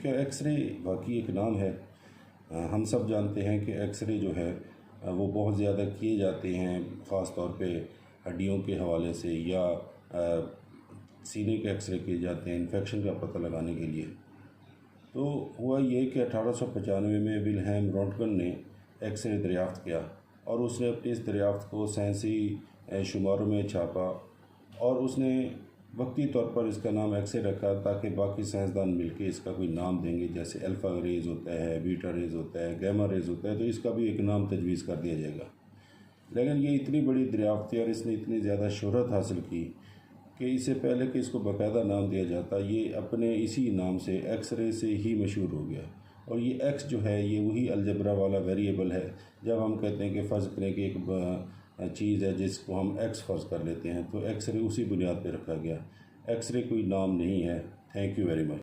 کہ X ray واقعی ایک نام ہے۔ ہم سب جانتے ہیں کہ ایکس رے جو ہے وہ بہت زیادہ کیے جاتے ہیں، خاص طور پہ ہڈیوں کے حوالے سے یا سینے کے ایکس رے کیے جاتے ہیں انفیکشن کا پتہ لگانے کے لیے۔ تو ہوا یہ کہ 1895 میں ولہیم رونٹگن نے ایکس رے دریافت کیا اور اس نے اپنی اس دریافت کو سائنسی شماروں میں چھاپا، اور اس نے وقتی طور پر اس کا نام ایکس رے رکھا تاکہ باقی سائنسدان مل کے اس کا کوئی نام دیں گے، جیسے الفا ریز ہوتا ہے، بیٹا ریز ہوتا ہے، گیما ریز ہوتا ہے، تو اس کا بھی ایک نام تجویز کر دیا جائے گا۔ لیکن یہ اتنی بڑی دریافت تھی اور اس نے اتنی زیادہ شہرت حاصل کی کہ اس سے پہلے کہ اس کو باقاعدہ نام دیا جاتا، یہ اپنے اسی نام سے ایکس رے سے ہی مشہور ہو گیا۔ اور یہ ایکس جو ہے یہ وہی الجبرا والا ویریبل ہے۔ جب ہم کہتے ہیں کہ فرض کریں کہ ایک چیز ہے جس کو ہم ایکس فرض کر لیتے ہیں، تو ایکس رے اسی بنیاد پہ رکھا گیا۔ ایکس رے کوئی نام نہیں ہے۔ Thank you very much.